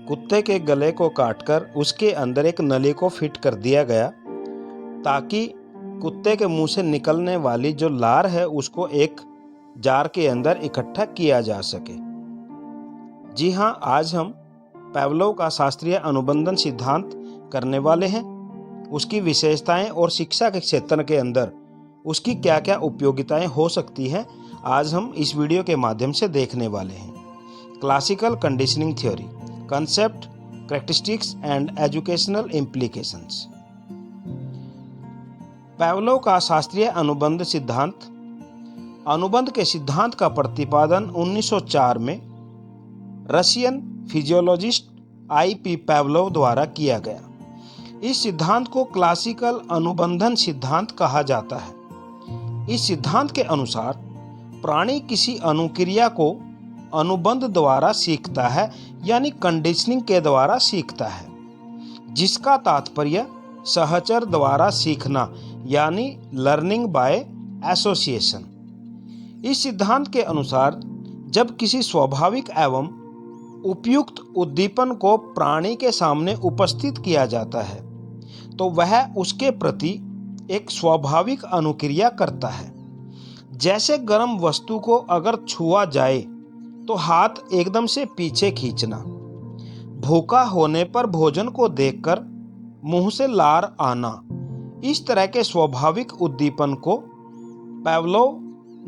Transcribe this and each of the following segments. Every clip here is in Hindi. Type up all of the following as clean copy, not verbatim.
कुत्ते के गले को काटकर उसके अंदर एक नली को फिट कर दिया गया ताकि कुत्ते के मुंह से निकलने वाली जो लार है उसको एक जार के अंदर इकट्ठा किया जा सके। जी हाँ, आज हम पावलोव का शास्त्रीय अनुबंधन सिद्धांत करने वाले हैं। उसकी विशेषताएं और शिक्षा के क्षेत्र के अंदर उसकी क्या क्या उपयोगिताएं हो सकती हैं, आज हम इस वीडियो के माध्यम से देखने वाले हैं। Classical conditioning theory, concept, characteristics and educational implications. Pavlov का शास्त्रीय अनुबंध सिद्धांत। अनुबंध के सिद्धांत का प्रतिपादन 1904 में रशियन फिजियोलॉजिस्ट I.P. पावलोव द्वारा किया गया। इस सिद्धांत को क्लासिकल अनुबंधन सिद्धांत कहा जाता है। इस सिद्धांत के अनुसार प्राणी किसी अनुक्रिया को अनुबंध द्वारा सीखता है, यानी कंडीशनिंग के द्वारा सीखता है, जिसका तात्पर्य सहचर द्वारा सीखना यानी लर्निंग बाय एसोसिएशन। इस सिद्धांत के अनुसार जब किसी स्वाभाविक एवं उपयुक्त उद्दीपन को प्राणी के सामने उपस्थित किया जाता है तो वह उसके प्रति एक स्वाभाविक अनुक्रिया करता है। जैसे गर्म वस्तु को अगर छुआ जाए तो हाथ एकदम से पीछे खींचना, भूखा होने पर भोजन को देखकर मुंह से लार आना, इस तरह के स्वाभाविक उद्दीपन को पावलोव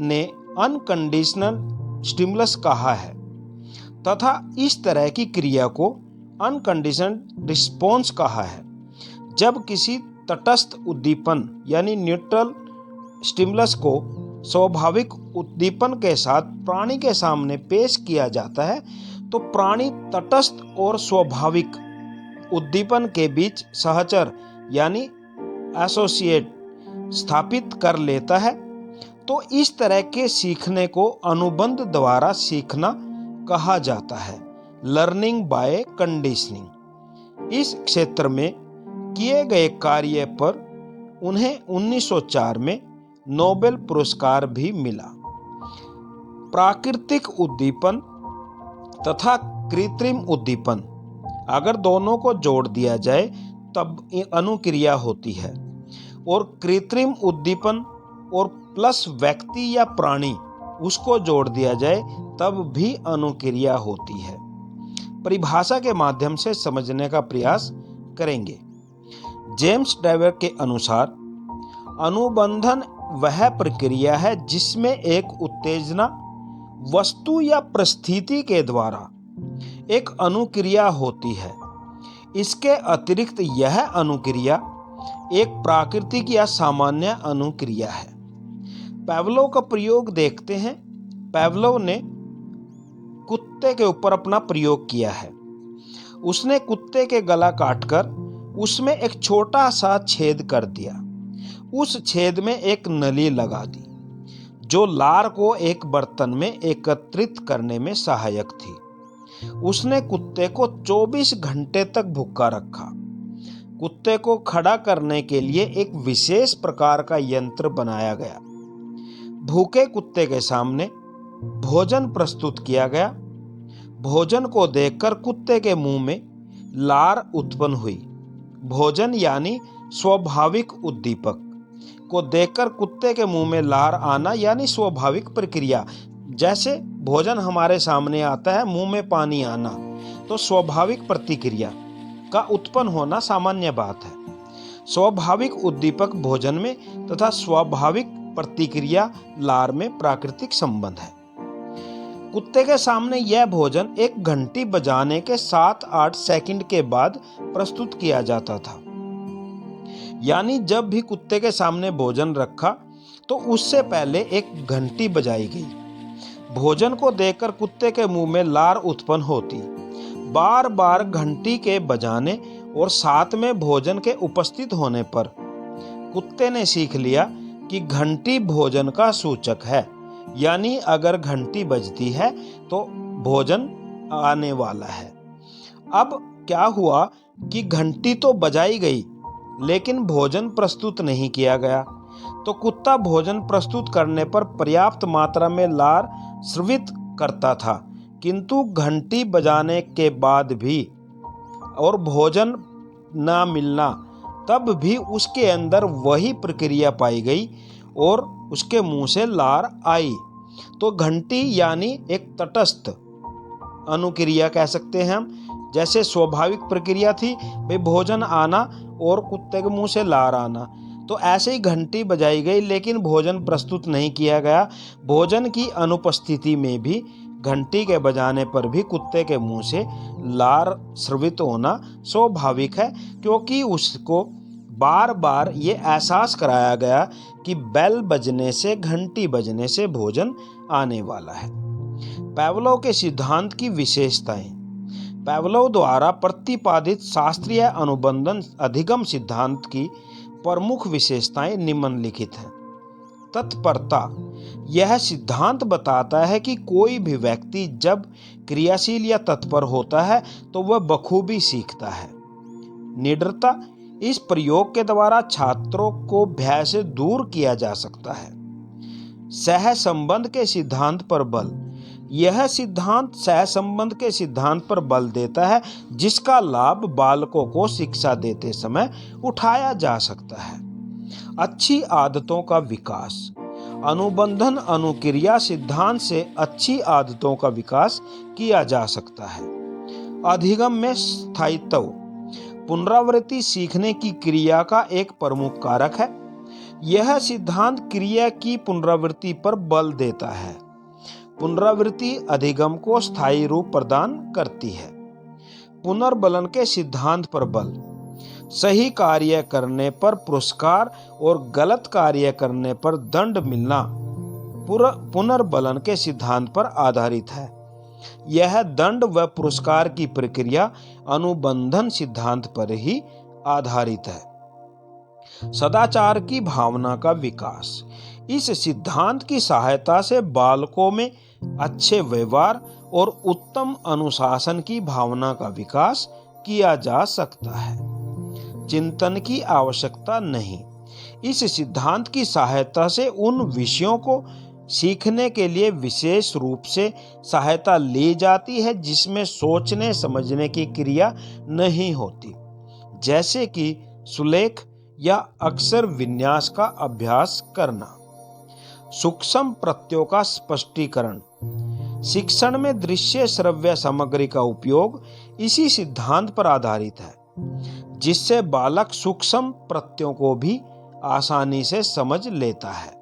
ने अनकंडीशनल स्टिमुलस कहा है तथा इस तरह की क्रिया को अनकंडीशनड रिस्पॉन्स कहा है। जब किसी तटस्थ उद्दीपन यानी न्यूट्रल स्टिमुलस को स्वाभाविक उद्दीपन के साथ प्राणी के सामने पेश किया जाता है तो प्राणी तटस्थ और स्वाभाविक उद्दीपन के बीच सहचर यानी एसोसिएट स्थापित कर लेता है। तो इस तरह के सीखने को अनुबंध द्वारा सीखना कहा जाता है, लर्निंग बाय कंडीशनिंग। इस क्षेत्र में किए गए कार्य पर उन्हें 1904 में नोबेल पुरस्कार भी मिला। प्राकृतिक उद्दीपन तथा कृत्रिम उद्दीपन, अगर दोनों को जोड़ दिया जाए तब अनुक्रिया होती है, और कृत्रिम उद्दीपन और प्लस व्यक्ति या प्राणी उसको जोड़ दिया जाए तब भी अनुक्रिया होती है। परिभाषा के माध्यम से समझने का प्रयास करेंगे। जेम्स ड्राइवर के अनुसार अनुबंधन वह प्रक्रिया है जिसमें एक उत्तेजना वस्तु या परिस्थिति के द्वारा एक अनुक्रिया होती है। इसके अतिरिक्त यह अनुक्रिया एक प्राकृतिक या सामान्य अनुक्रिया है। पावलोव का प्रयोग देखते हैं। पावलोव ने कुत्ते के ऊपर अपना प्रयोग किया है। उसने कुत्ते के गला काटकर उसमें एक छोटा सा छेद कर दिया। उस छेद में एक नली लगा दी जो लार को एक बर्तन में एकत्रित करने में सहायक थी। उसने कुत्ते को 24 घंटे तक भूखा रखा। कुत्ते को खड़ा करने के लिए एक विशेष प्रकार का यंत्र बनाया गया। भूखे कुत्ते के सामने भोजन प्रस्तुत किया गया। भोजन को देखकर कुत्ते के मुंह में लार उत्पन्न हुई। भोजन यानी स्वाभाविक उद्दीपक को देखकर कुत्ते के मुंह में लार आना यानी स्वाभाविक प्रक्रिया। जैसे भोजन हमारे सामने आता है, मुंह में पानी आना, तो स्वाभाविक प्रतिक्रिया का उत्पन्न होना सामान्य बात है। स्वाभाविक उद्दीपक भोजन में तथा स्वाभाविक प्रतिक्रिया लार में प्राकृतिक संबंध है। कुत्ते के सामने यह भोजन एक घंटी बजाने के 7-8 सेकंड के बाद प्रस्तुत किया जाता था। यानी जब भी कुत्ते के सामने भोजन रखा तो उससे पहले एक घंटी बजाई गई। भोजन को देखकर कुत्ते के मुंह में लार उत्पन्न होती। बार बार घंटी के बजाने और साथ में भोजन के उपस्थित होने पर कुत्ते ने सीख लिया कि घंटी भोजन का सूचक है, यानी अगर घंटी बजती है तो भोजन आने वाला है। अब क्या हुआ कि घंटी तो बजाई गई लेकिन भोजन प्रस्तुत नहीं किया गया, तो कुत्ता भोजन प्रस्तुत करने पर पर्याप्त मात्रा में लार स्रावित करता था, किंतु घंटी बजाने के बाद भी और भोजन ना मिलना, तब भी उसके अंदर वही प्रक्रिया पाई गई और उसके मुंह से लार आई। तो घंटी यानी एक तटस्थ अनुक्रिया कह सकते हैं हम। जैसे स्वाभाविक प्रक्रिया थी भाई भोजन आना और कुत्ते के मुंह से लार आना, तो ऐसे ही घंटी बजाई गई लेकिन भोजन प्रस्तुत नहीं किया गया। भोजन की अनुपस्थिति में भी घंटी के बजाने पर भी कुत्ते के मुंह से लार स्रवित होना स्वाभाविक है, क्योंकि उसको बार बार ये एहसास कराया गया कि बेल बजने से, घंटी बजने से भोजन आने वाला है। पावलोव के सिद्धांत की विशेषताएं। पावलोव द्वारा प्रतिपादित शास्त्रीय अनुबंधन अधिगम सिद्धांत की प्रमुख विशेषताएं निम्नलिखित हैं। तत्परता। यह सिद्धांत बताता है कि कोई भी व्यक्ति जब क्रियाशील या तत्पर होता है तो वह बखूबी सीखता है। निडरता। इस प्रयोग के द्वारा छात्रों को भय से दूर किया जा सकता है। सहसंबंध के सिद्धांत पर बल। यह सिद्धांत सहसंबंध के सिद्धांत पर बल देता है, जिसका लाभ बालकों को शिक्षा देते समय उठाया जा सकता है। अच्छी आदतों का विकास। अनुबंधन अनुक्रिया सिद्धांत से अच्छी आदतों का विकास किया जा सकता है। अधिगम में स्थायित्व। पुनरावृत्ति सीखने की क्रिया का एक प्रमुख कारक है। यह सिद्धांत क्रिया की पुनरावृत्ति पर बल देता है। पुनरावृत्ति अधिगम को स्थायी रूप प्रदान करती है। पुनर्बलन के सिद्धांत पर बल। सही कार्य करने पर पुरस्कार और गलत कार्य करने पर दंड मिलना पुनर्बलन के सिद्धांत पर आधारित है। यह दंड व पुरस्कार की प्रक्रिया अनुबंधन सिद्धांत पर ही आधारित है। सदाचार की भावना का विकास। इस सिद्धांत की सहायता से बालकों में अच्छे व्यवहार और उत्तम अनुशासन की भावना का विकास किया जा सकता है। चिंतन की आवश्यकता नहीं। इस सिद्धांत की सहायता से उन विषयों को सीखने के लिए विशेष रूप से सहायता ली जाती है जिसमें सोचने समझने की क्रिया नहीं होती, जैसे कि सुलेख या अक्षर विन्यास का अभ्यास करना। सूक्ष्म प्रत्ययों का स्पष्टीकरण। शिक्षण में दृश्य श्रव्य सामग्री का उपयोग इसी सिद्धांत पर आधारित है, जिससे बालक सूक्ष्म प्रत्ययों को भी आसानी से समझ लेता है।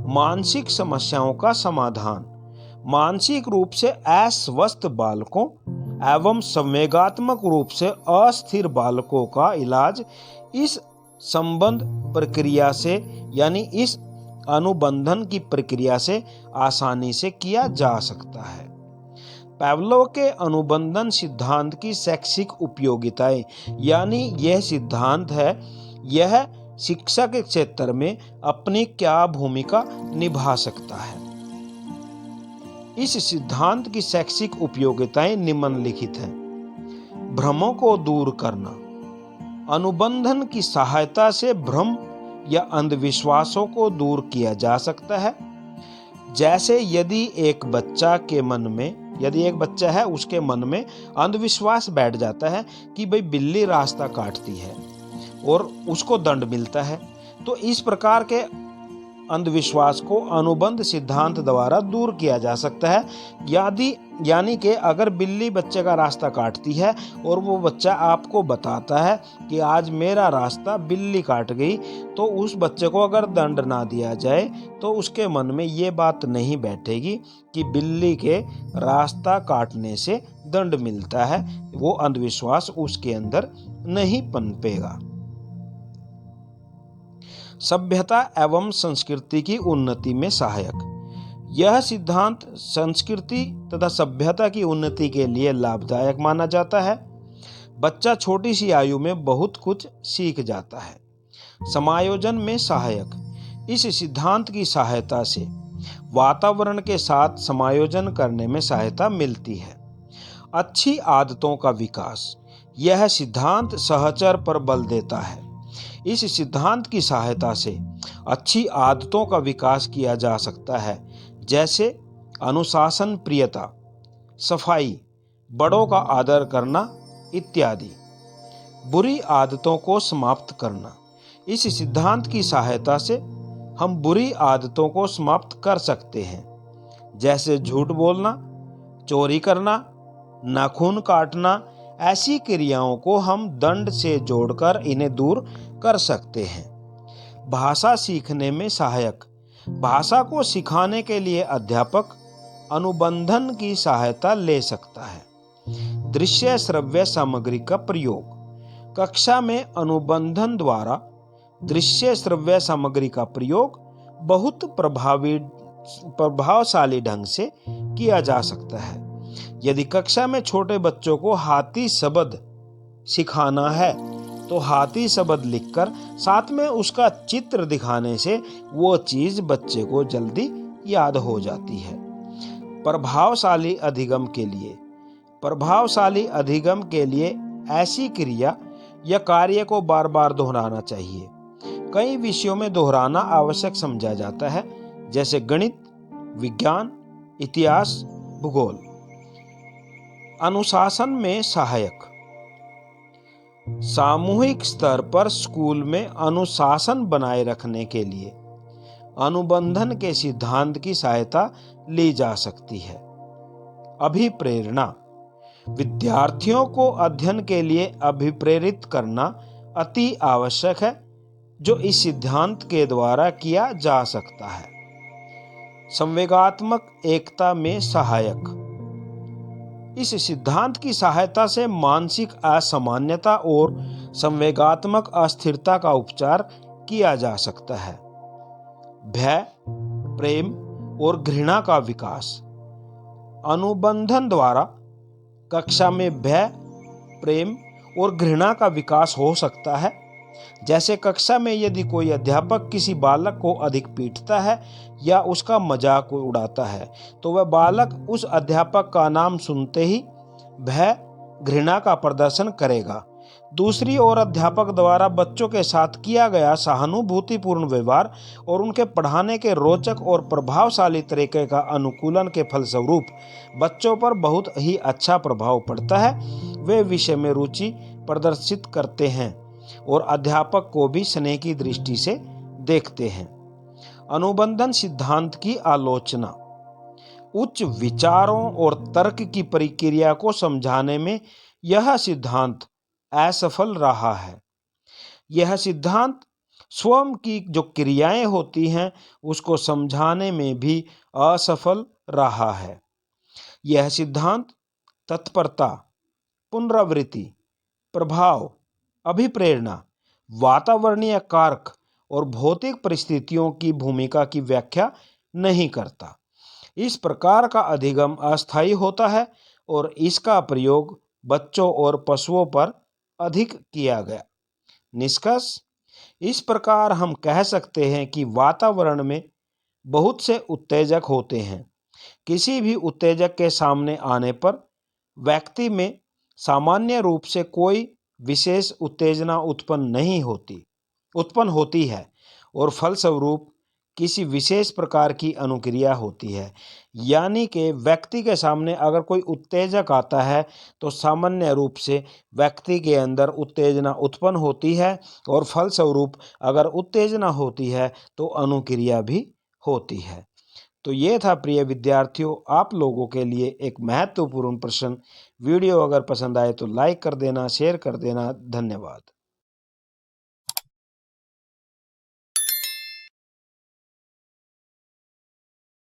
मानसिक समस्याओं का समाधान। मानसिक रूप से अस्वस्थ बालकों एवं संवेगात्मक रूप से अस्थिर बालकों का इलाज इस संबंध प्रक्रिया से यानी इस अनुबंधन की प्रक्रिया से आसानी से किया जा सकता है। पावलोव के अनुबंधन सिद्धांत की शैक्षिक उपयोगिताएं, यानी यह सिद्धांत है यह शिक्षा के क्षेत्र में अपनी क्या भूमिका निभा सकता है। इस सिद्धांत की शैक्षिक उपयोगिताएं निम्नलिखित हैं। भ्रमों को दूर करना। अनुबंधन की सहायता से भ्रम या अंधविश्वासों को दूर किया जा सकता है। जैसे यदि एक बच्चा है उसके मन में अंधविश्वास बैठ जाता है कि भाई बिल्ली रास्ता काटती है और उसको दंड मिलता है, तो इस प्रकार के अंधविश्वास को अनुबंध सिद्धांत द्वारा दूर किया जा सकता है। यानी कि अगर बिल्ली बच्चे का रास्ता काटती है और वो बच्चा आपको बताता है कि आज मेरा रास्ता बिल्ली काट गई, तो उस बच्चे को अगर दंड ना दिया जाए तो उसके मन में ये बात नहीं बैठेगी कि बिल्ली के रास्ता काटने से दंड मिलता है। वो अंधविश्वास उसके अंदर नहीं पनपेगा। सभ्यता एवं संस्कृति की उन्नति में सहायक। यह सिद्धांत संस्कृति तथा सभ्यता की उन्नति के लिए लाभदायक माना जाता है। बच्चा छोटी सी आयु में बहुत कुछ सीख जाता है। समायोजन में सहायक। इस सिद्धांत की सहायता से वातावरण के साथ समायोजन करने में सहायता मिलती है। अच्छी आदतों का विकास। यह सिद्धांत सहचर पर बल देता है। इस सिद्धांत की सहायता से अच्छी आदतों का विकास किया जा सकता है, जैसे अनुशासन प्रियता, सफाई, बड़ों का आदर करना, इत्यादि। बुरी आदतों को समाप्त करना। इस सिद्धांत की सहायता से हम बुरी आदतों को समाप्त कर सकते हैं, जैसे झूठ बोलना, चोरी करना, नाखून काटना। ऐसी क्रियाओं को हम दंड से जोड़कर इन्हें दूर कर सकते हैं। भाषा सीखने में सहायक। भाषा को सिखाने के लिए अध्यापक अनुबंधन की सहायता ले सकता है। दृश्य श्रव्य सामग्री का प्रयोग। कक्षा में अनुबंधन द्वारा दृश्य श्रव्य सामग्री का प्रयोग बहुत प्रभावशाली ढंग से किया जा सकता है। यदि कक्षा में छोटे बच्चों को हाथी शब्द सिखाना है तो हाथी शब्द लिखकर साथ में उसका चित्र दिखाने से वो चीज बच्चे को जल्दी याद हो जाती है। प्रभावशाली अधिगम के लिए। प्रभावशाली अधिगम के लिए ऐसी क्रिया या कार्य को बार बार दोहराना चाहिए। कई विषयों में दोहराना आवश्यक समझा जाता है, जैसे गणित, विज्ञान, इतिहास, भूगोल। अनुशासन में सहायक। सामूहिक स्तर पर स्कूल में अनुशासन बनाए रखने के लिए अनुबंधन के सिद्धांत की सहायता ली जा सकती है। अभिप्रेरणा। विद्यार्थियों को अध्ययन के लिए अभिप्रेरित करना अति आवश्यक है, जो इस सिद्धांत के द्वारा किया जा सकता है। संवेगात्मक एकता में सहायक। इस सिद्धांत की सहायता से मानसिक असामान्यता और संवेगात्मक अस्थिरता का उपचार किया जा सकता है। भय, प्रेम और घृणा का विकास। अनुबंधन द्वारा कक्षा में भय, प्रेम और घृणा का विकास हो सकता है। जैसे कक्षा में यदि कोई अध्यापक किसी बालक को अधिक पीटता है या उसका मजाक उड़ाता है, तो वह बालक उस अध्यापक का नाम सुनते ही भय, घृणा का प्रदर्शन करेगा। दूसरी ओर अध्यापक द्वारा बच्चों के साथ किया गया सहानुभूतिपूर्ण व्यवहार और उनके पढ़ाने के रोचक और प्रभावशाली तरीके का अनुकूलन के फलस्वरूप बच्चों पर बहुत ही अच्छा प्रभाव पड़ता है। वे विषय में रुचि प्रदर्शित करते हैं और अध्यापक को भी स्नेह की दृष्टि से देखते हैं। अनुबंधन सिद्धांत की आलोचना। उच्च विचारों और तर्क की प्रक्रिया को समझाने में यह सिद्धांत असफल रहा है। यह सिद्धांत स्वयं की जो क्रियाएं होती हैं उसको समझाने में भी असफल रहा है। यह सिद्धांत तत्परता, पुनरावृत्ति, प्रभाव, अभिप्रेरणा, वातावरणीय कारक और भौतिक परिस्थितियों की भूमिका की व्याख्या नहीं करता। इस प्रकार का अधिगम अस्थायी होता है और इसका प्रयोग बच्चों और पशुओं पर अधिक किया गया। निष्कर्ष। इस प्रकार हम कह सकते हैं कि वातावरण में बहुत से उत्तेजक होते हैं। किसी भी उत्तेजक के सामने आने पर व्यक्ति में सामान्य रूप से कोई विशेष उत्तेजना उत्पन्न होती है और फलस्वरूप किसी विशेष प्रकार की अनुक्रिया होती है। यानी कि व्यक्ति के सामने अगर कोई उत्तेजक आता है तो सामान्य रूप से व्यक्ति के अंदर उत्तेजना उत्पन्न होती है और फलस्वरूप अगर उत्तेजना होती है तो अनुक्रिया भी होती है। तो ये था प्रिय विद्यार्थियों, आप लोगों के लिए एक महत्वपूर्ण प्रश्न। वीडियो अगर पसंद आए तो लाइक कर देना, शेयर कर देना। धन्यवाद।